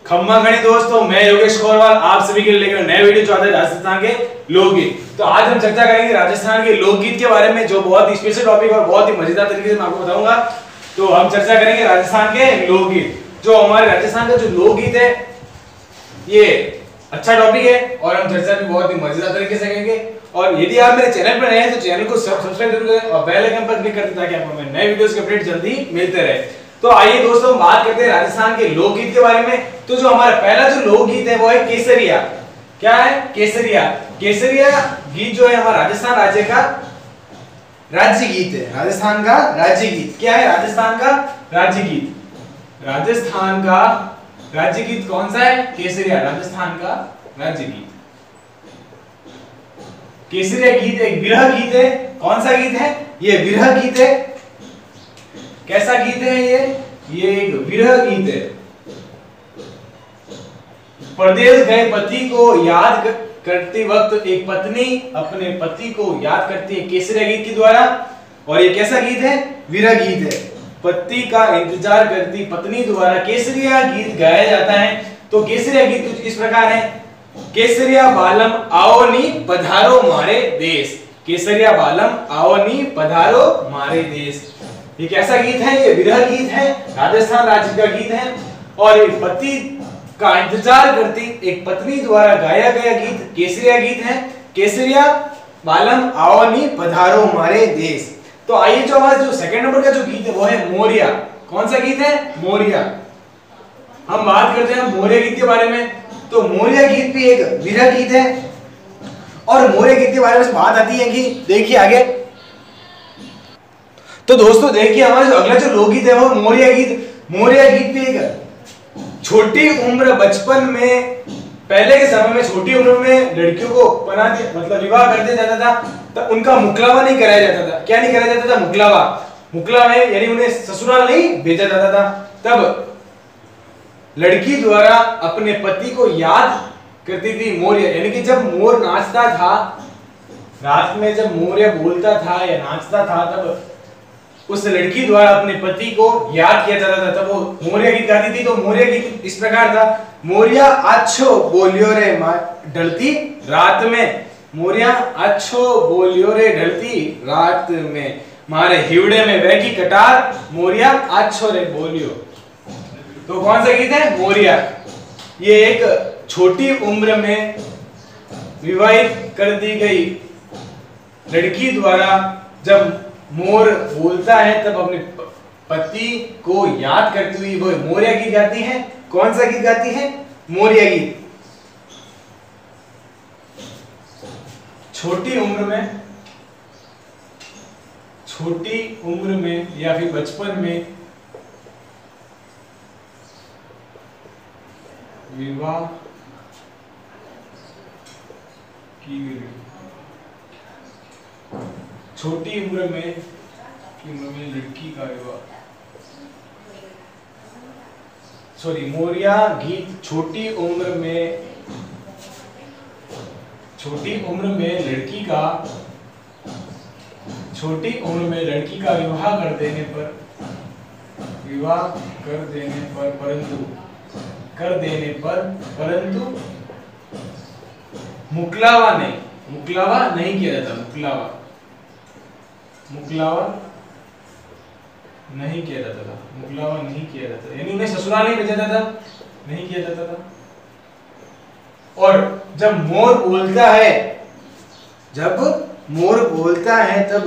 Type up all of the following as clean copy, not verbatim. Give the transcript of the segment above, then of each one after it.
खम्मा खड़ी दोस्तों, मैं योगेश खोरवाल आप सभी के लिए लेकर नए वीडियो जो आता है राजस्थान के लोकगीत। तो आज हम चर्चा करेंगे राजस्थान के लोकगीत के बारे में, जो बहुत ही स्पेशल टॉपिक और बहुत ही मजेदार तरीके से मैं आपको बताऊंगा। तो हम चर्चा करेंगे राजस्थान के लोकगीत। जो हमारे राजस्थान का जो लोकगीत है ये अच्छा टॉपिक है और हम चर्चा भी बहुत ही मजेदार तरीके से करेंगे। और यदि आप मेरे चैनल पर नए हैं तो चैनल को सब्सक्राइब जरूर करें और बेल आइकन पर क्लिक कर दें ताकि आपको नए वीडियोस के अपडेट जल्दी मिलते रहे। तो आइए दोस्तों हम बात करते हैं राजस्थान के लोकगीत के बारे में। तो जो हमारा पहला जो लोकगीत है वो है केसरिया। क्या है? केसरिया। केसरिया गीत जो है हमारा राजस्थान राज्य का राज्य गीत है। राजस्थान का राज्य गीत क्या है? राजस्थान का राज्य गीत। राजस्थान का राज्य गीत कौन सा है? केसरिया, राजस्थान का राज्य गीत। केसरिया गीत एक विरह गीत है। कौन सा गीत है? ये विरह गीत है। कैसा गीत है ये एक विरह गीत है। परदेश गए पति को याद करते वक्त एक पत्नी अपने पति को याद करती है केसरिया गीत के द्वारा। और ये कैसा गीत है? विरह गीत है। पति का इंतजार करती पत्नी द्वारा केसरिया गीत गाया जाता है। तो केसरिया गीत कुछ इस प्रकार है। केसरिया बालम आओ नी पधारो मारे देश। केसरिया बालम आओ नी पधारो मारे देश। ये कैसा गीत है? ये विरह गीत है, राजस्थान राज्य का गीत है। और ये पति का इंतजार करती एक पत्नी द्वारा गाया गया गीत केसरिया गीत है। केसरिया बालम आओ नी पधारो मारे देश। तो आइए जो हमारा जो सेकंड नंबर का जो गीत है वो है मोरिया। कौन सा गीत है? मोरिया। हम बात करते हैं मोरिया गीत के बारे में। तो मोरिया गीत भी एक विरह गीत है। और मोरिया गीत के बारे में बात आती है कि देखिए आगे। तो दोस्तों देखिए हमारा जो अगला जो लोकगीत है वो मोरिया गीत। मोरिया गीत भी एक छोटी उम्र बचपन में, पहले के समय में छोटी उम्र में लड़कियों को मतलब विवाह कर दिया जाता था। तब उनका मुकलावा नहीं कराया जाता था। क्या नहीं कराया जाता था? मुकलावा। मुकलावा यानी उन्हें ससुराल नहीं भेजा जाता था। तब लड़की द्वारा अपने पति को याद करती थी मोरिया, यानी कि जब मोर नाचता था रात में, जब मोरिया बोलता था या नाचता था तब उस लड़की द्वारा अपने पति को याद किया जाता था। तब वो मोरिया गीत गाती थी। तो मोरिया गीत इस प्रकार था। मोरिया अच्छो बोलियो रे ढलती रात में। मोरिया अच्छो बोलियो रे ढलती रात में, मारे हिवड़े में बैठी कटार, मोरिया अच्छो रे बोलियो। तो कौन सा गीत है? मोरिया। ये एक छोटी उम्र में विवाहित कर दी गई लड़की द्वारा जब मोर बोलता है तब अपने पति को याद करती हुई वो मोरिया गीत गाती है। कौन सा गीत गाती है? मोरिया गीत। छोटी उम्र में या फिर बचपन में विवाह की गई, छोटी उम्र में लड़की का विवाह, मोरिया गीत छोटी उम्र में लड़की का विवाह कर देने परंतु मुकलावा नहीं किया जाता। मुकलावा नहीं किया जाता यानी उन्हें ससुराल नहीं भेजा जाता, नहीं किया जाता था। और जब मोर बोलता है तब मोर बोलता है तब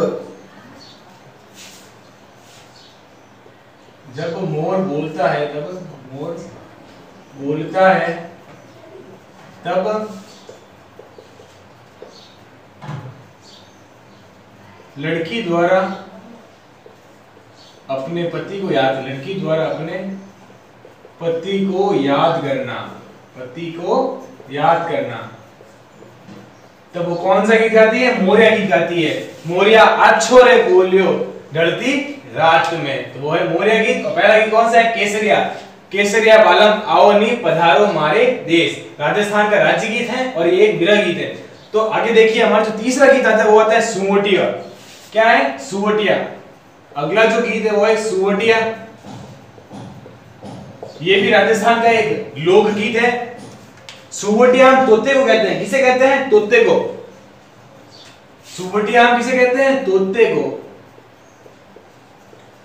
लड़की द्वारा अपने पति को याद करना, तब वो कौन सा गीत गाती है? मोरिया गीत गाती है। मोरिया अच्छो रे बोलियो ढलती रात में। तो वो है मोरिया गीत। और पहला गीत कौन सा है? केसरिया। केसरिया बालम आओ नी पधारो मारे देश, राजस्थान का राज्य गीत है और ये एक विरह गीत है। तो आगे देखिए हमारा जो तीसरा गीत आता है वो आता है सुवोटिया। क्या है? सुवोटिया। अगला जो गीत है वो है सुवोटिया। ये भी राजस्थान का एक लोकगीत है। सुवटियाम तोते को कहते हैं। किसे कहते हैं? तोते को। सुवटियाम किसे कहते हैं? तोते को।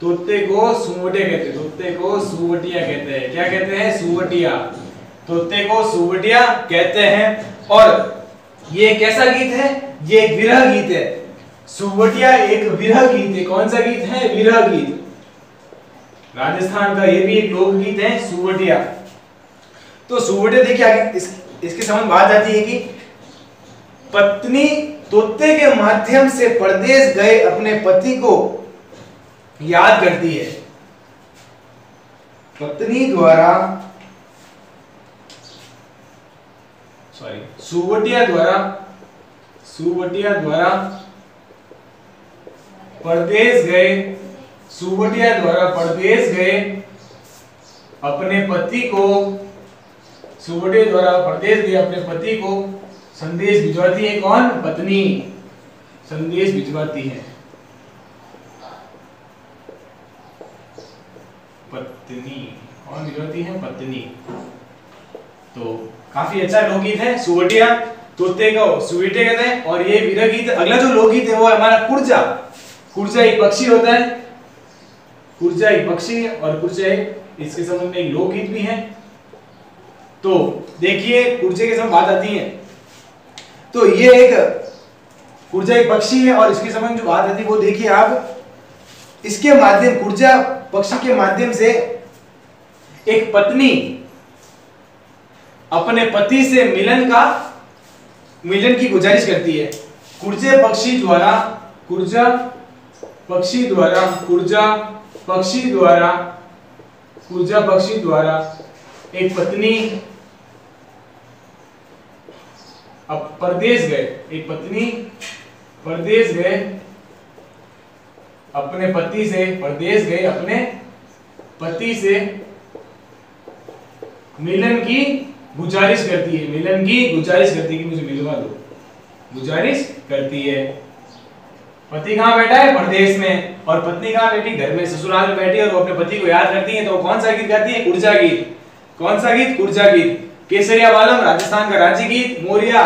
तोते को सुवटिया कहते हैं। तोते को सुवटिया कहते हैं। क्या कहते हैं? सुवटिया। तोते को सुवटिया कहते हैं। और ये कैसा गीत है? ये एक विरह गीत है। सुवटिया एक विरह गीत है। कौन सा गीत है? विरह गीत। राजस्थान का ये भी एक लोकगीत है, सुवटिया। तो सुवटिया देखिए आगे इसके समझ बात आती है कि पत्नी तोते के माध्यम से परदेश गए अपने पति को याद करती है। पत्नी द्वारा सुवटिया द्वारा परदेश गए, सुवटिया द्वारा परदेश गए अपने पति को, सुवटिया द्वारा परदेश गए अपने पति को संदेश भिजवाती है। कौन? पत्नी संदेश भिजवाती है। पत्नी कौन भिजवाती है? पत्नी। तो काफी अच्छा लोकगीत है सुवटिया। तोते को सुवटिया कहते हैं। और ये विरह गीत। अगला जो लोकगीत है वो है हमारा कुर्जा। कुर्जा एक पक्षी होता है। कुर्जा एक पक्षी है और कुर्जा इसके संबंध में एक लोकगीत भी है। तो देखिए कुर्जे के संबंध बात आती है। तो ये एक कुर्जा एक पक्षी है और इसके संबंध जो बात आती है वो देखिए आप। इसके माध्यम कुर्जा पक्षी के माध्यम से एक पत्नी अपने पति से मिलन की गुजारिश करती है। कुर्जा पक्षी द्वारा एक पत्नी अब परदेश गए, एक पत्नी परदेश गए अपने पति से, परदेश गए अपने पति से मिलन की गुजारिश करती है। मिलन की गुजारिश करती है कि मुझे मिलवा दो, गुजारिश करती है। पति कहाँ बैठा है? परदेश में। और पत्नी कहाँ बैठी? घर में, ससुराल में बैठी। और वो अपने पति को याद करती है। तो कौन सा गीत गाती है? कुर्जा गीत। कौन सा गीत? कुर्जा गीत। केसरिया बालम राजस्थान का राज्य गीत। मोरिया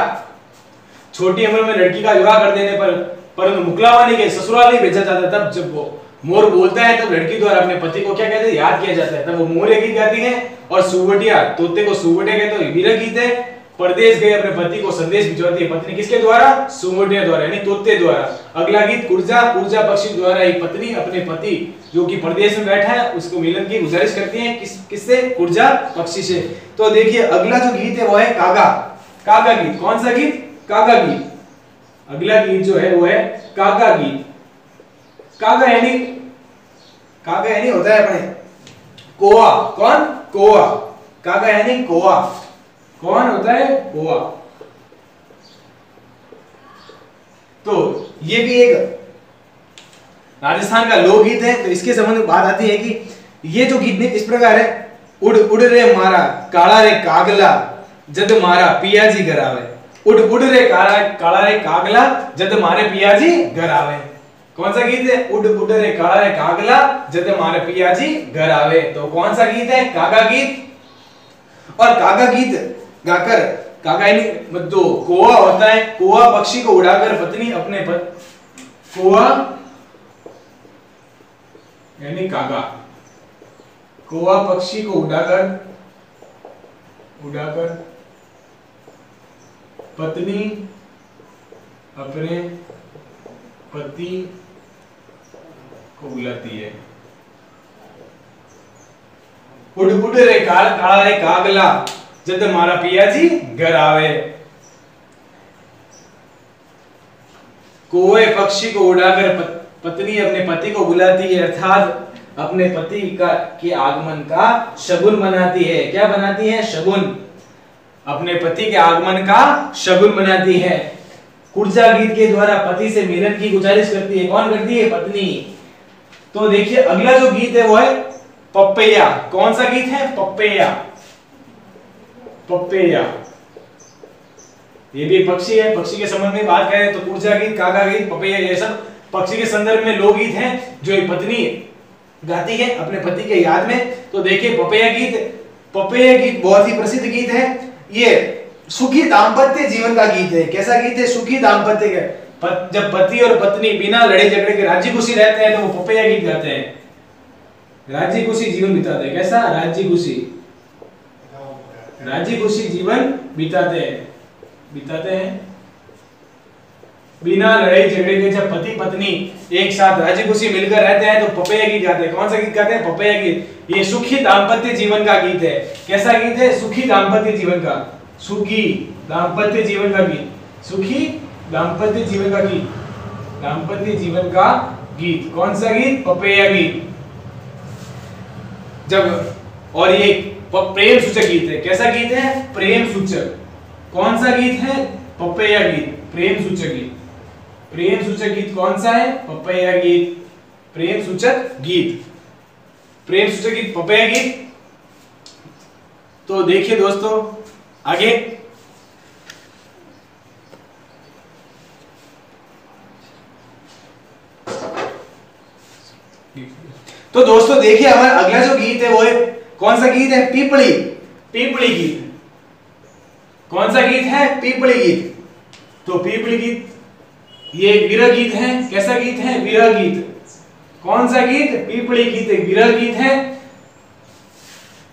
छोटी उम्र में लड़की का विवाह कर देने पर परंतु मुकलावा नहीं गए, ससुराल नहीं भेजा जाता, तब जब वो मोर बोलता है तब लड़की द्वारा अपने पति को क्या कहते हैं? याद किया जाता है। तब वो मोरिया गीत गाती है। और सुवटिया तोते को सुवटिया कहते हैं, विरह गीत है। परदेश गए अपने पति को संदेश भिजवाती है। पत्नी किसके द्वारा? सुवटिया द्वारा, यानी तोते द्वारा। अगला गीत कुर्जा। कुर्जा पक्षी द्वारा एक पत्नी अपने पति जो कि परदेश में बैठा है उसको मिलन की गुजारिश करती है। किससे? कुर्जा पक्षी से। तो देखिए अगला जो गीत है वो है कागा। कागा गीत। कौन सा गीत? कागा गीत। अगला गीत जो है वो है कागा गीत। कागा यानी होता है अपने कोआ। कौन? कोआ। कागा यानी कोआ। कौन होता है? कोआ। तो ये भी एक राजस्थान का लोकगीत है। तो इसके संबंध में बात आती है कि ये जो गीत इस प्रकार है। उड़ उड़ रे मारा काला रे कागला जद मारा पियाजी घर आवे। उड़ उड़ रे काला रे कागला जद मारे पियाजी घर आवे। कौन सा गीत है? उड़ उड़ रे काला रे कागला जद मारे पियाजी घर आवे। तो कौन सा गीत है? कागा गीत। और कागा गीत गाकर, कागा यानी जो कोआ होता है, कोआ पक्षी को उड़ाकर पत्नी अपने कोआ यानी कागा, कोआ पक्षी को उड़ाकर पत्नी अपने पति को बुलाती है। उड़ उड़ रे काला रे कागला जद मारा पियाजी घर आवे। कोए पक्षी को उड़ाकर पत्नी अपने पति को बुलाती है, अर्थात अपने पति के आगमन का शगुन बनाती है। क्या बनाती है? शगुन। अपने पति के आगमन का शगुन बनाती है। कुर्जा गीत के द्वारा पति से मिलन की गुजारिश करती है। कौन करती है? पत्नी। तो देखिए अगला जो गीत है वो है पपैया। कौन सा गीत है? पपैया। पपैया ये भी पक्षी है। पक्षी के संबंध में बात करें तो कुर्जा गीत, कागा गीत, पपैया ये सब पक्षी के संदर्भ में लोकगीत हैं जो एक पत्नी गाती है अपने पति के याद में। तो देखिए पपैया गीत पपैया गीत बहुत ही प्रसिद्ध गीत है। ये सुखी दाम्पत्य जीवन का गीत है। कैसा गीत है? सुखी दाम्पत्य का। जब पति और पत्नी बिना लड़े झगड़े के राजी खुशी रहते हैं तो वो पपैया गीत गाते हैं, राजी खुशी जीवन बिताते हैं। कैसा? राजी खुशी जीवन बिताते हैं बिना लड़ाई झगड़े के। जब पति पत्नी एक साथ राजी खुशी मिलकर रहते हैं तो पपैया गीत गाते हैं। कौन सा गीत गाते हैं? पपैया गीत। ये सुखी दाम्पत्य जीवन का गीत है। कैसा गीत है? सुखी दाम्पत्य जीवन का, सुखी दाम्पत्य जीवन का गीत, सुखी दाम्पत्य जीवन का गीत, दाम्पत्य जीवन का गीत। कौन सा गीत? पपैया गीत। जब और ये प्रेम सूचक गीत है। कैसा गीत है? प्रेम सूचक। कौन सा गीत है? पपैया गीत, प्रेम सूचक गीत। प्रेम सूचक गीत कौन सा है? पपैया गीत, प्रेम सूचक गीत, प्रेम सूचक गीत पपैया गीत। तो देखिए दोस्तों आगे, तो दोस्तों देखिए हमारा अगला जो गीत है वो है, कौन सा गीत है? पीपली, पीपली गीत। कौन सा गीत है? पीपली गीत। तो पीपली गीत ये एक विरह गीत है। कैसा गीत है? विरह गीत। कौन सा गीत? पीपली गीत एक विरह गीत है।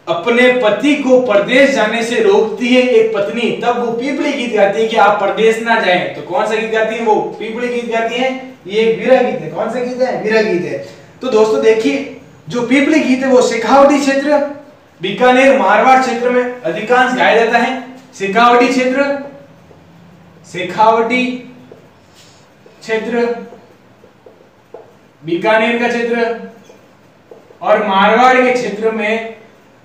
अपने पति को परदेश जाने से रोकती है एक पत्नी, तब वो पीपली गीत गाती है कि आप परदेश ना जाएं। तो कौन सा गीत गाती है? वो पीपली गीत गाती है। ये एक विरह गीत है। कौन सा गीत है? विरह गीत है। तो दोस्तों देखिए जो पीपली गीत है वो शेखावटी क्षेत्र, बीकानेर, मारवाड़ क्षेत्र में अधिकांश गाया जाता है। शेखावटी क्षेत्र, शेखावटी क्षेत्र, बीकानेर का क्षेत्र और मारवाड़ के क्षेत्र में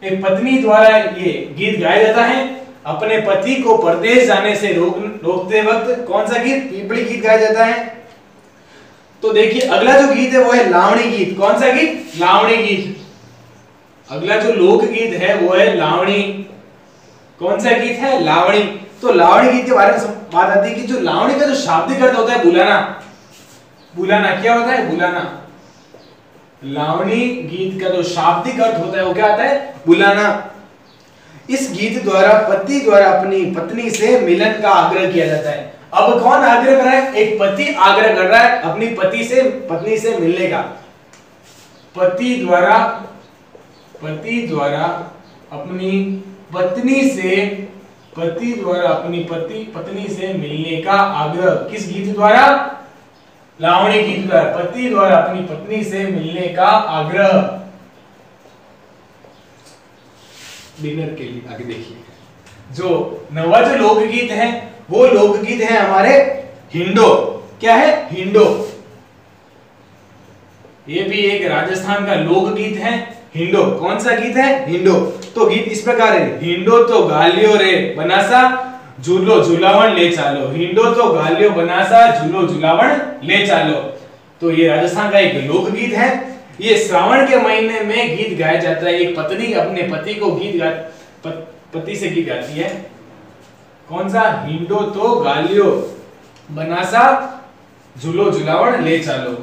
एक पत्नी द्वारा ये गीत गाया जाता है अपने पति को परदेश जाने से रोकते वक्त। कौन सा गीत? पीपली गीत गाया जाता है। तो देखिए अगला जो गीत है वो है लावणी गीत। कौन सा गीत? लावणी गीत। अगला जो लोक गीत है वो है लावणी। कौन सा गीत है? लावणी। तो लावणी गीत के बारे में बात आती है कि जो लावणी का जो शाब्दिक अर्थ होता है बुलाना, बुलाना क्या होता है? बुलाना। लावणी गीत का जो शाब्दिक अर्थ होता है वो क्या आता है? बुलाना। इस गीत द्वारा पति द्वारा अपनी पत्नी से मिलन का आग्रह किया जाता है। अब कौन आग्रह कर रहा है? एक पति आग्रह कर रहा है अपनी पत्नी से मिलने का। पति द्वारा अपनी पत्नी से मिलने का आग्रह किस गीत द्वारा? लावणी गीत द्वारा। पति द्वारा अपनी पत्नी से मिलने का आग्रह। डिनर के लिए आगे देखिए जो नवा जो लोकगीत है वो लोकगीत है हमारे हिंडो। क्या है? हिंडो। ये भी एक राजस्थान का लोकगीत है हिंडो। कौन सा गीत है? हिंडो। तो गीत इस प्रकार है, हिंडो तो गालियो रे बनासा झूलो झूलावन ले चालो। हिंडो तो गालियो बनासा झूलो झूलावन ले चालो। तो ये राजस्थान का एक लोकगीत है। ये श्रावण के महीने में गीत गाया जाता है। एक पत्नी अपने पति को पति से गीत गाती है। कौन सा? हिंडो तो गालियो बनासा झूलो झूलावन ले चालो।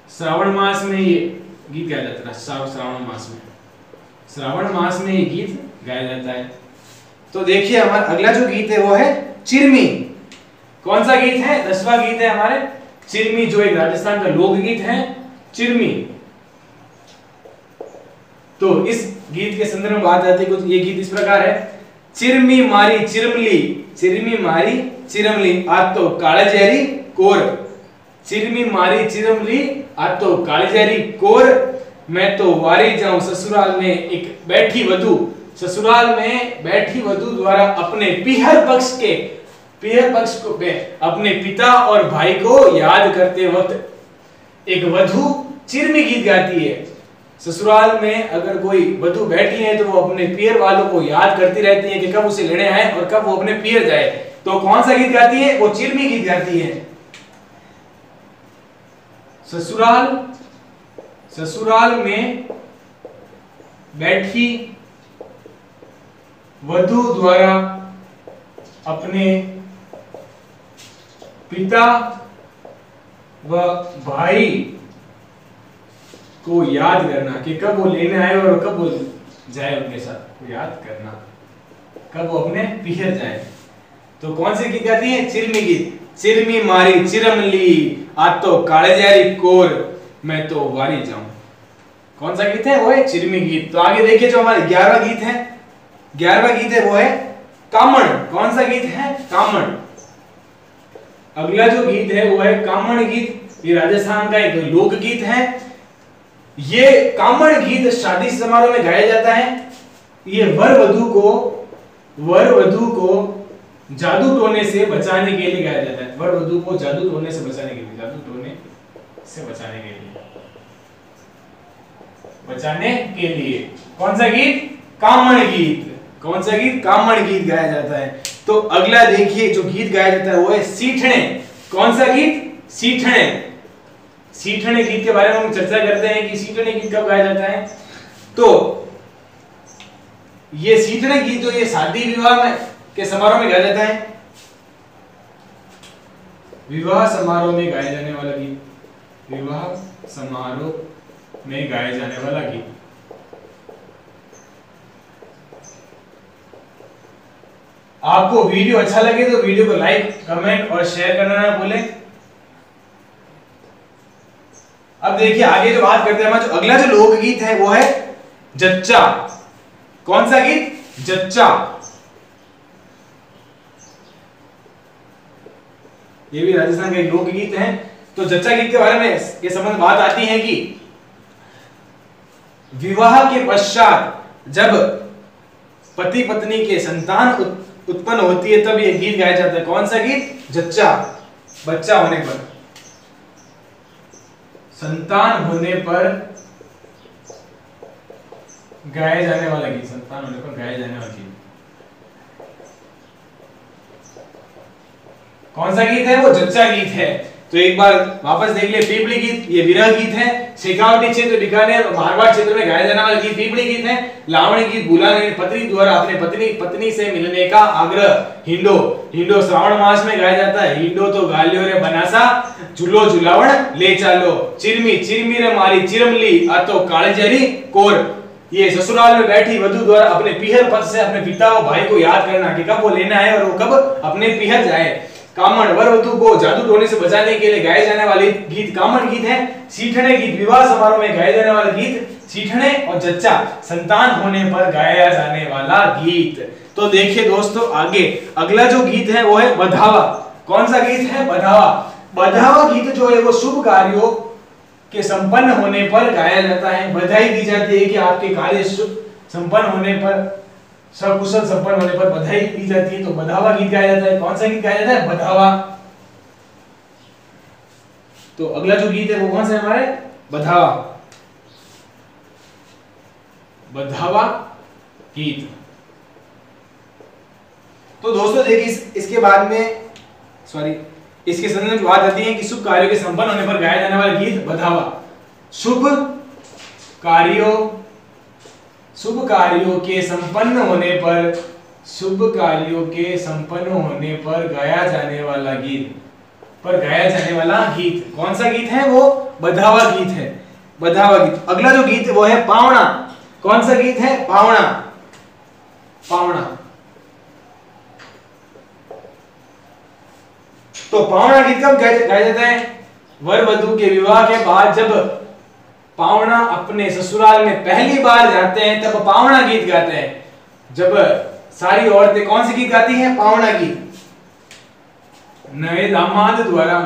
श्रावण मास में ये गीत गाया जाता है। श्रावण मास में ये गीत गाया जाता है। तो देखिए हमारा अगला जो गीत है वो है चिरमी। कौन सा गीत है? 10वां गीत है हमारे चिरमी, जो एक राजस्थान का लोकगीत है चिरमी। तो इस गीत के संदर्भ में बात आती है कुछ। ये गीत इस प्रकार है, चिरमी मारी चिरमली, चिरमी मारी चिरमली आज तो काळजेरी कोर। चिरमी मारी चिरमली आज तो काळजेरी कोर। मैं तो वारी जाऊं ससुराल में एक बैठी वधू। ससुराल में बैठी वधू द्वारा अपने पीहर पक्ष को अपने पिता और भाई को याद करते वक्त एक वधू चिरमी गीत गाती है। ससुराल में अगर कोई वधू बैठी है तो वो अपने पियर वालों को याद करती रहती है कि कब उसे लेने आए और कब वो अपने पियर जाए। तो कौन सा गीत गाती है? वो चिरमी गीत गाती है। ससुराल में बैठी वधू द्वारा अपने पिता व भाई को याद करना कि कब वो लेने आए और कब वो जाए उनके साथ, वो याद करना कब वो अपने पीहर जाए। तो कौन सी गीत गाती है? चिरमी गीत। चिरमी मारी चिरमली आ तो कालेजारी कोर मैं तो वारी जाऊं। कौन सा गीत है? वो है चिरमी गीत। तो आगे देखिए जो हमारा 11वां गीत है, 11वां गीत है वो है कामण। कौन सा गीत है? कामण। अगला जो गीत है वो है कामण गीत। ये राजस्थान का एक लोक गीत है। ये कामण गीत शादी समारोह में गाया जाता है। ये वर वधु को जादू टोने से बचाने के लिए गाया जाता है। वर वधु को जादू टोने से बचाने के लिए, जादू टोने से बचाने के लिए, बचाने के लिए कौन सा गीत? कामण गीत। कौन सा गीत? कामण गीत गाया जाता है। तो अगला देखिए जो गीत गाया जाता है वो है सीठने। कौन सा गीत? सीठने। सीठने गीत के बारे में हम चर्चा करते हैं कि सीठने गीत कब गाया जाता है। तो ये सीठने गीत जो ये शादी विवाह में के समारोह में गाया जाता है, विवाह समारोह में गाया जाने वाला गीत, विवाह समारोह में गाया जाने वाला गीत। आपको वीडियो अच्छा लगे तो वीडियो को लाइक, कमेंट और शेयर करना ना भूलें। अब देखिए आगे जो बात करते हैं, हमारा जो अगला जो लोकगीत है वो है जच्चा। कौन सा गीत? जच्चा। ये भी राजस्थान का एक लोकगीत है। तो जच्चा गीत के बारे में ये संबंध बात आती है कि विवाह के पश्चात जब पति पत्नी के संतान उत्पन्न होती है तब ये गीत गाया जाता है। कौन सा गीत? जच्चा। बच्चा होने पर, संतान होने पर गाया जाने वाला गीत, संतान होने पर गाया जाने वाला गीत। कौन सा गीत है? वो जच्चा गीत है। तो एक बार वापस देख ले, पीपली गीत ये विरह गीत है। शेखावटी क्षेत्र बीकानेर और मारवाड़ क्षेत्र में गाया जाने वाला गीत पीपली गीत है। लावणी गीत बुलाने पत्नी द्वारा अपने पत्नी से मिलने का आग्रह। हिंडो श्रावण मास में गाया जाता है। हिंडो तो गालियो रे बनासा झूलो झुलावण ले चालो। चिरमी रे मारी चिरमली आ तो कालेजारी कोर। ये ससुराल में बैठी वधु द्वारा अपने पीहर पद से अपने पिता और भाई को याद करना कि कब वो लेना है और वो कब अपने पीहर जाए। कामण वर वधु को जादू टोने से बचाने के लिए गाए जाने वाले गीत कामण गीत है। सीठने गीत विवाह समारोह में गाए जाने वाला गीत सीठने। और जच्चा संतान होने पर गाया जाने वाला गीत। तो देखिए दोस्तों आगे अगला जो गीत है वो है बधावा। कौन सा गीत है? बधावा। बधावा गीत जो है वो शुभ कार्यों के संपन्न होने पर गाया जाता है। बधाई दी जाती है कि आपके कार्य संपन्न होने पर, सकुशल संपन्न होने पर बधाई दी जाती है। तो बधावा गीत गाया जाता है। कौन सा गीत गाया जाता है? बधावा। तो अगला जो गीत है वो कौन सा है हमारे? बधावा। बधावा गीत। तो दोस्तों देखिए इसके बाद में इसके संदर्भ में बात आती है कि शुभ कार्यों के संपन्न होने पर गाया जाने वाला गीत बधावा। शुभ कार्यों के संपन्न होने पर गाया जाने वाला गीत कौन सा गीत है? वो बधावा गीत है। बधावा गीत। अगला जो गीत है वो है पावना। कौन सा गीत है? पावना। पावना। तो पावना गीत कब गाया जाता है? वर वधु के विवाह के बाद जब पावना अपने ससुराल में पहली बार जाते हैं तब पावना गीत गाते हैं। जब सारी औरतें कौन सी गीत गाती हैं? पावना गीत। नए दामाद द्वारा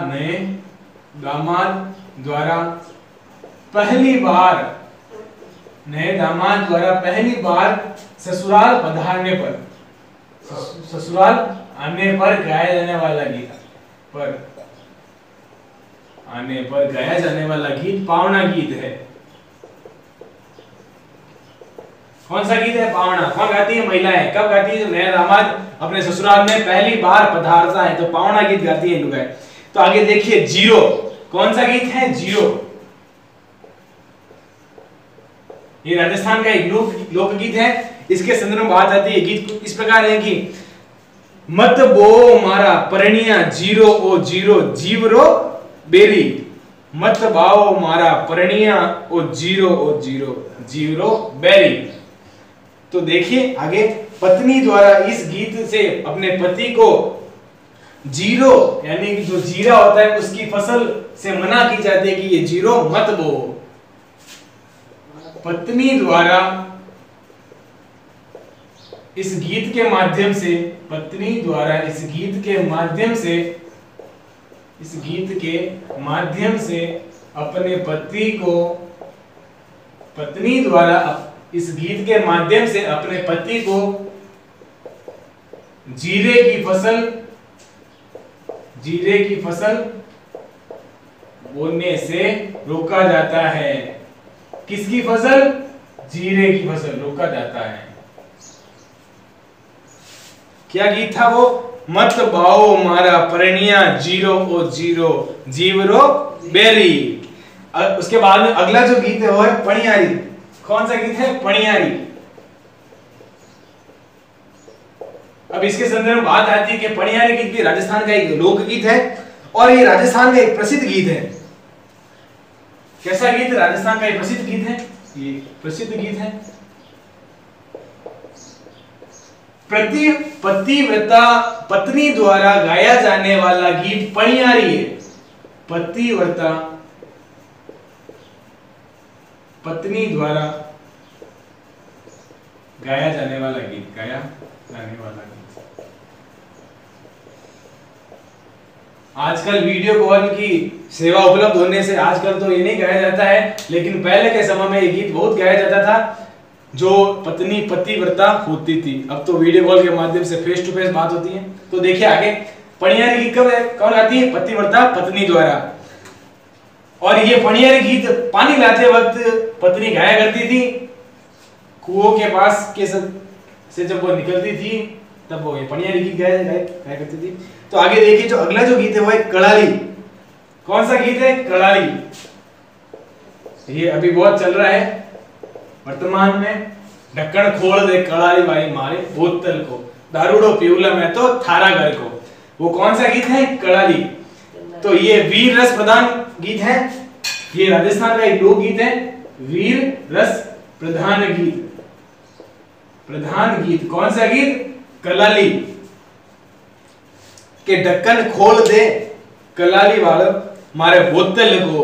पहली बार ससुराल पधारने पर, ससुराल आने पर गाया जाने वाला गीत गाया जाने वाला गीत पावना गीत है। कौन सा गीत है? पावना। कौन गाती है? महिलाएं। कब गाती है? जब नया दामाद अपने ससुराल में पहली बार पधारता है तो पावना गीत गाती है लुगाई। तो आगे देखिए जीरो। कौन सा गीत है? जीरो। ये राजस्थान का एक लोकगीत है। इसके संदर्भ में बात आती है। गीत इस प्रकार है कि मत बो मारा परनिया जीरो ओ जीरो जीवरो बेरी। मत बाओ मारा परनिया ओ जीरो जीवरो बेरी। तो देखिए आगे, पत्नी द्वारा इस गीत से अपने पति को जीरो यानी कि जो जीरा होता है उसकी फसल से मना की जाती है कि ये जीरो मत बो। पत्नी द्वारा इस गीत के माध्यम से, पत्नी द्वारा इस गीत के माध्यम से, इस गीत के माध्यम से अपने पति को, पत्नी द्वारा इस गीत के माध्यम से अपने पति को जीरे की फसल बोने से रोका जाता है। किसकी फसल? जीरे की फसल रोका जाता है। क्या गीत था वो? मत बाओ मारा परनिया जीरो ओ जीरो जीवरो बेरी। उसके बाद में अगला जो गीत है वो है पणियारी। कौन सा गीत है? पणियारी। अब इसके संदर्भ में बात आती है कि पणियारी गीत भी राजस्थान का एक लोकगीत है और ये राजस्थान का एक प्रसिद्ध गीत है। कैसा गीत? राजस्थान का एक प्रसिद्ध गीत है, ये प्रसिद्ध गीत है। पतिव्रता पत्नी द्वारा गाया जाने वाला गीत पणियारी है। पतिव्रता पत्नी द्वारा गाया जाने वाला गीत, गाया जाने वाला गीत। आजकल वीडियो कॉल की सेवा उपलब्ध होने से आजकल तो ये नहीं गाया जाता है, लेकिन पहले के समय में ये गीत बहुत गाया जाता था जो पत्नी पतिव्रता होती थी। अब तो वीडियो कॉल के माध्यम से फेस टू फेस बात होती है। तो देखिए आगे, पणियारी गीत कौन गाती है? पतिव्रता पत्नी द्वारा। और ये पणियारी गीत पानी लाते वक्त पत्नी गाया करती थी। कुओं के पास के से जब वो निकलती थी तब वो ये पणियारी गीत गाया करती थी। तो आगे देखिए, जो अगला जो गीत है वो है कड़ाली। कौन सा गीत है? कड़ाली। ये अभी बहुत चल रहा है वर्तमान में। ढक्कन खोल दे कड़ाली भाई मारे बोतल को, दारूडो पीवला मैं तो थारा घर को। वो कौन सा गीत है? कड़ाली। तो ये वीर रस प्रधान गीत है। ये राजस्थान का एक लोक गीत है, वीर रस प्रधान गीत। प्रधान गीत कौन सा गीत? कलाली। के ढक्कन खोल दे कलाली वाले मारे बोतल को,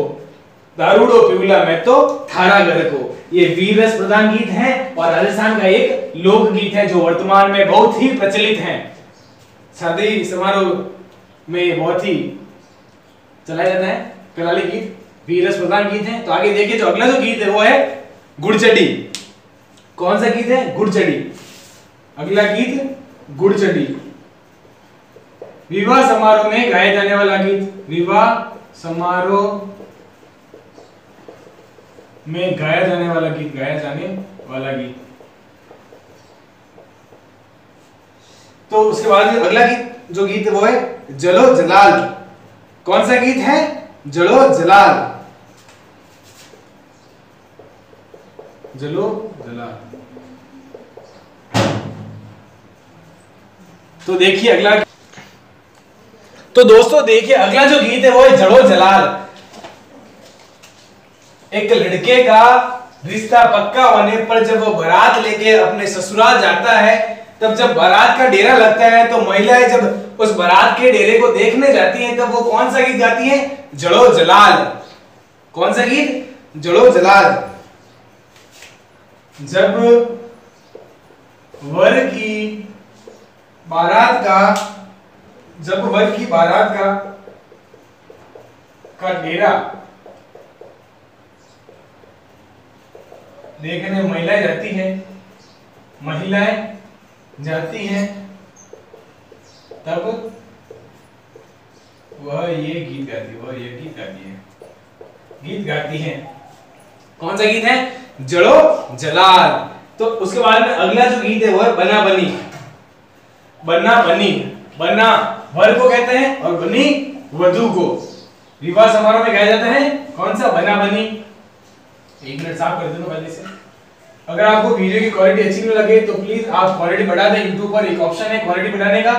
दारूडो पीवला मैं तो थारा घर को। ये वीर रस प्रधान गीत है और राजस्थान का एक लोक गीत है जो वर्तमान में बहुत ही प्रचलित है। शादी समारोह में बहुत ही चलाया जाता है कलाली गीत, वीर रस प्रधान गीत है। तो आगे देखिए, जो अगला जो गीत है वो है गुड़चड़ी। कौन सा गीत है? गुड़चड़ी। अगला गीत गुड़चड़ी। विवाह समारोह में गाया जाने वाला गीत, विवाह समारोह में गाया जाने वाला गीत, गाया जाने वाला गीत। तो उसके बाद अगला गीत जो गीत है वो है जलो जलाल। कौन सा गीत है? जलो जलाल। जलो जलाल। तो देखिए अगला, तो दोस्तों देखिए अगला जो गीत है वो है जलो जलाल। एक लड़के का रिश्ता पक्का होने पर जब वो बारात लेके अपने ससुराल जाता है, तब जब बारात का डेरा लगता है तो महिलाएं जब उस बारात के डेरे को देखने जाती हैं तब वो कौन सा गीत गाती हैं? जलो जलाल। कौन सा गीत? जलो जलाल। जब वर की बारात का डेरा देखने महिलाएं जाती हैं तब वह ये गीत गाती है। कौन सा गीत है? जलो जलाल। तो उसके बाद में अगला जो गीत है वो है बना बनी। बना बनी, बना वर को कहते हैं और बनी वधू को। विवाह समारोह में गाया जाता है। कौन सा? बना बनी। एक मिनट साफ कर दूंगा पहले से। अगर आपको वीडियो की क्वालिटी अच्छी नहीं लगे तो प्लीज आप क्वालिटी बढ़ा दें। YouTube पर एक ऑप्शन है क्वालिटी बढ़ाने का,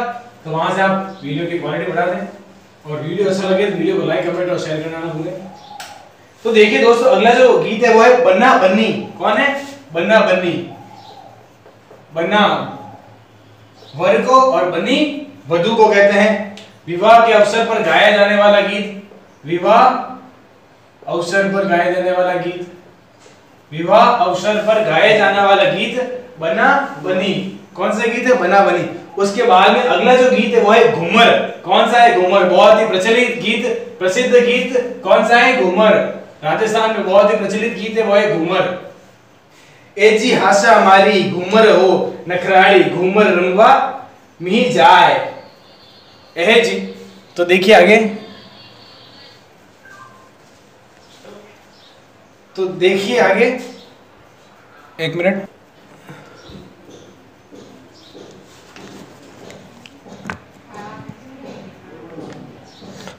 तो वहां से आप वीडियो की क्वालिटी बढ़ा दें। और वीडियो अच्छा लगे तो वीडियो को लाइक, कमेंट और शेयर करना ना भूलें। तो देखिए दोस्तों, अगला जो गीत है वो है बन्ना बन्नी। कौन है? बन्ना बन्नी। बना वर को और बनी वधू को कहते हैं। विवाह के अवसर पर गाया जाने वाला गीत, विवाह अवसर पर गाया जाने वाला गीत, विवाह अवसर पर गाया जाने वाला गीत बना बनी। कौन सा गीत है? बना बनी। उसके बाद में अगला जो गीत है वो है घूमर। कौन सा है? घूमर। बहुत ही प्रचलित गीत, प्रसिद्ध गीत कौन सा है? घूमर। राजस्थान में बहुत ही प्रचलित गीत है वो है घूमर। ए जी हाशा मारी घूमर हो नखराली, घूमर रंगवा मी जाए एह जी। तो देखिए आगे, तो देखिए आगे, एक मिनट।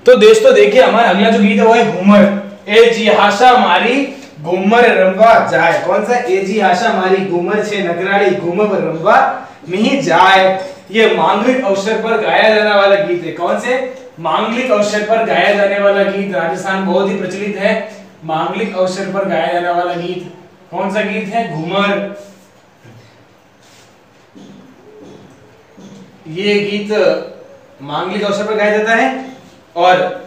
तो दोस्तों देखिए हमारा अगला जो गीत है वो है घूमर। ए जी हाशा मारी घूमर रंगवा जाए। कौन सा? ए जी हाशा मारी घूमर छे नगराड़ी, घूमर रंगवा मिही जाए। ये मांगलिक अवसर पर गाया जाने वाला गीत है। कौन से? मांगलिक अवसर पर गाया जाने वाला गीत। राजस्थान बहुत ही प्रचलित है मांगलिक अवसर पर गाया जाने वाला गीत। कौन सा गीत है? घूमर। ये गीत मांगलिक अवसर पर गाया जाता है और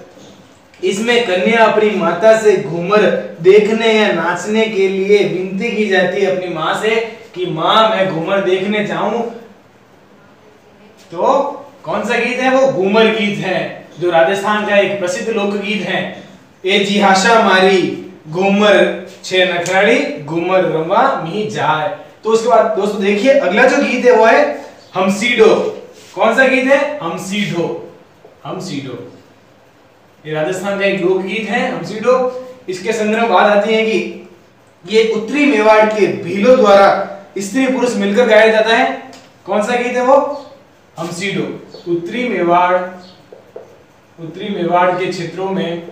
इसमें कन्या अपनी माता से घूमर देखने या नाचने के लिए विनती की जाती है अपनी मां से कि मां मैं घूमर देखने जाऊं। तो कौन सा गीत है? वो घूमर गीत है, जो राजस्थान का एक प्रसिद्ध लोकगीत है। ए जी हाशा मारी घूमर छे नखराड़ी, घूमर रंगवा मी जाए। तो उसके बाद दोस्तों देखिए अगला जो गीत है वो है हमसीडो। कौन सा गीत है? हमसीडो। हमसीडो ये राजस्थान का एक लोकगीत है हमसीडो। इसके संदर्भ में बात आती है कि ये उत्तरी मेवाड़ के भीलों द्वारा स्त्री पुरुष मिलकर गाया जाता है। कौन सा गीत है वो? हमसीडो। उत्तरी मेवाड़ के क्षेत्रों में,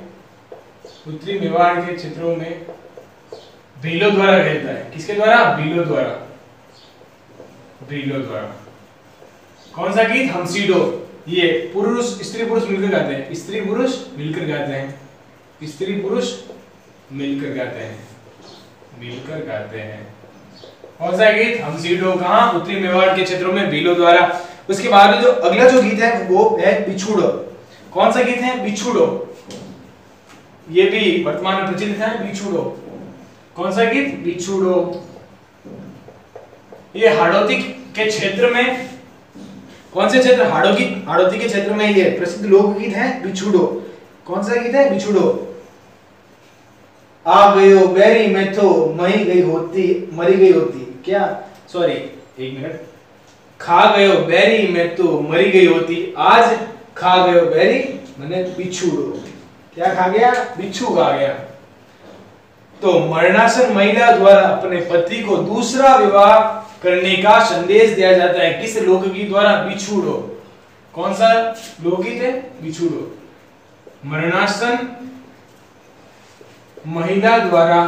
उत्तरी मेवाड़ के क्षेत्रों में भीलों द्वारा गाया जाता है। किसके द्वारा? भीलों द्वारा। भीलों द्वारा। कौन सा गीत? हमसीडो। ये पुरुष स्त्री पुरुष मिलकर गाते हैं, स्त्री पुरुष मिलकर गाते हैं, स्त्री पुरुष मिलकर गाते हैं, मिलकर गाते हैं। कौन सा गीत? हमसीडो। कहां? उत्तरी मेवाड़ के क्षेत्रों में भीलों द्वारा। उसके बाद जो अगला जो गीत है वो है बिछुड़ो। कौन सा गीत है? बिछुड़ो। ये भी वर्तमान में प्रचलित है बिछुड़ो। कौन सा गीत? बिछुड़ो। ये हाड़ौती के क्षेत्र में, कौन से क्षेत्र? हाड़ौती के क्षेत्र में ये प्रसिद्ध लोकगीत है बिछुड़ो। कौन सा गीत है? बिछुड़ो। आ गयो बैरी में तो मरी गई होती क्या? सॉरी एक मिनट। खा गयो बैरी में तो मरी गई होती, आज खा गयो बैरी मैंने बिछुड़ो। क्या खा गया? बिच्छू खा गया। तो मरणासन महिला द्वारा अपने पति को दूसरा विवाह करने का संदेश दिया जाता है। किस लोकगीत द्वारा? बिछुड़ो। कौन सा लोकगीत है? बिछुड़ो। मरणासन महिला द्वारा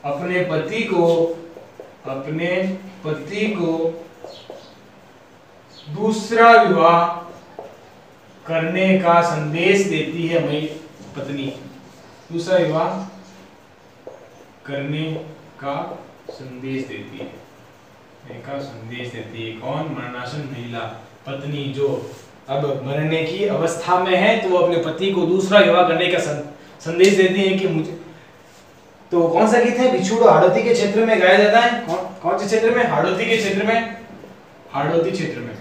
अपने पति को दूसरा विवाह करने का संदेश देती है पत्नी। दूसरा विवाह करने का संदेश देती है, कौन? मरणासन महिला, पत्नी जो अब मरने की अवस्था में है तो वो अपने पति को दूसरा विवाह करने का संदेश देती है कि मुझे। तो कौन सा गीत है? बिछुड़ो। हाड़ौती के क्षेत्र में गाया जाता है। कौन से क्षेत्र में? हाड़ौती के क्षेत्र में। हाड़ौती क्षेत्र में।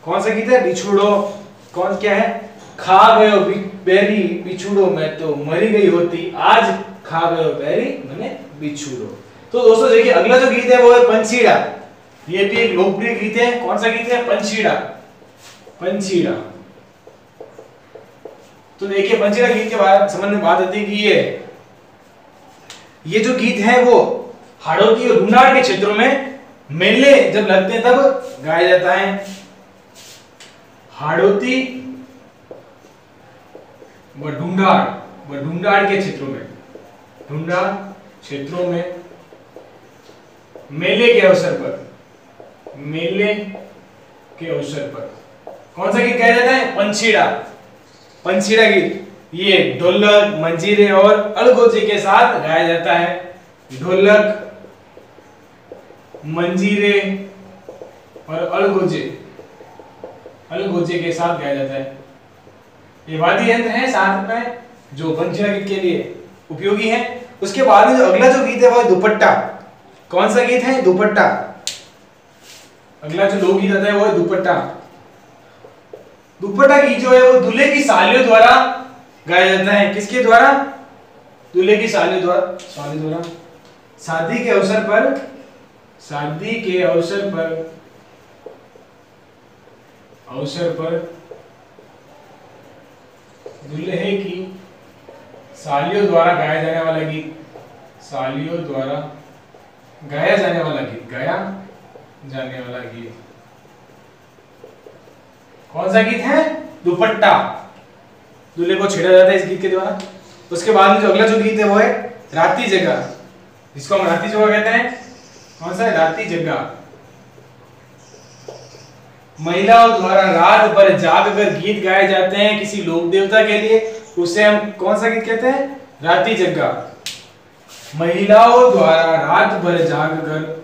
कौन सा गीत है? बिछुड़ो। कौन क्या है? खा गयो बैरी बिछुड़ो मैं तो मरी गई होती, आज खा गयो बैरी मैंने बिछुड़ो। तो दोस्तों देखिए अगला जो गीत है वो है पंछीड़ा। ये भी एक लोकप्रिय गीत है। कौन सा गीत है? पंछीड़ा। पंछीड़ा। तो देखिए पंछीड़ा गीत के बारे में समझ में बात आती है कि ये जो गीत है वो हाड़ौती और ढूंढाड़ के क्षेत्रों में मेले जब लगते हैं तब गाया जाता है। हाड़ौती व ढूंढाड़ के क्षेत्रों में, ढूंढाड़ क्षेत्रों में मेले के अवसर पर कौन सा गीत गाया जाता है? पंछीड़ा। पंछीड़ा गीत ये ढोलक, मंजीरे और अलगोजे के साथ गाया जाता है। ढोलक, मंजीरे और अलगोजे के साथ गाया जाता है। ये वाद्य यंत्र है साथ में जो वंशिला गीत के लिए उपयोगी है। उसके बाद में जो अगला जो गीत है वो है दुपट्टा। कौन सा गीत है? दुपट्टा। अगला जो लोकगीत आता है वो है दुपट्टा। दुपट्टा गीत जो है वो दूल्हे की सालियों द्वारा गाया जाता है। किसके द्वारा? दूल्हे की सालियों द्वारा। शादी के अवसर पर दूल्हे की सालियों द्वारा गाया जाने वाला गीत। गाया जाने वाला गीत कौन सा गीत है? दुपट्टा। दूल्हे को छेड़ा जाता है इस गीत के द्वारा। उसके बाद में जो अगला जो गीत है वो है राती जग्गा, जिसको हम राती जग्गा कहते हैं। कौन सा है? राती जग्गा। महिलाओं द्वारा रात भर जागकर गीत गाए जाते हैं किसी लोक देवता के लिए, उसे हम कौन सा गीत कहते हैं? राती जग्गा। महिलाओं द्वारा रात भर जागकर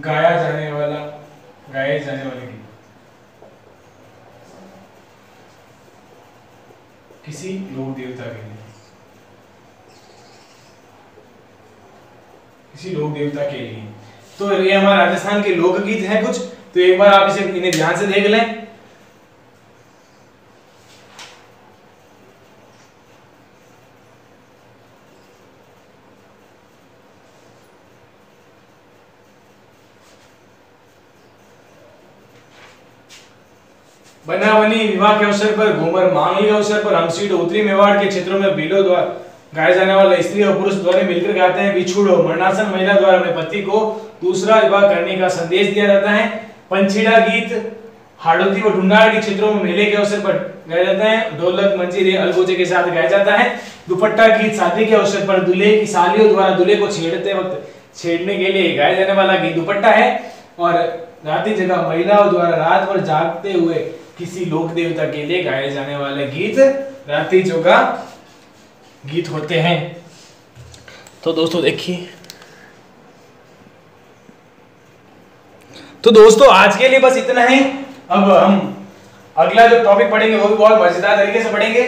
गाए जाने वाले गीत किसी लोक देवता के लिए। तो ये हमारे राजस्थान के लोकगीत हैं कुछ। तो एक बार आप इन्हें ध्यान से देख लें। बनावनी विवाह के अवसर पर, घूमर मांगलिक अवसर पर, हमसीट उत्तरी मेवाड़ के क्षेत्रों में भीलों द्वारा गाया जाने वाला स्त्री और पुरुष द्वारा मिलकर गाते हैं। बिछुड़ो मरणासन महिला द्वारा अपने पति को दूसरा विवाह करने का संदेश दिया जाता है। पंछीड़ा गीत हाड़ौती व ढूंढाड़ के क्षेत्रों में मेले के अवसर पर गाया जाता है। ढोलक, मंजीरे, अलगोजे के साथ गाया जाता है। दुपट्टा गीत शादी के अवसर पर दूल्हे की सालियों द्वारा दूल्हे को छेड़ने के लिए गाया जाने वाला गीत दुपट्टा है। और राती जगह महिलाओं द्वारा रात भर जागते हुए किसी लोक देवता के लिए गाए जाने वाले गीत राती जोगा गीत होते हैं। तो दोस्तों देखिए, तो दोस्तों आज के लिए बस इतना ही। अब हम अगला जो टॉपिक पढ़ेंगे वो भी बहुत मजेदार तरीके से पढ़ेंगे।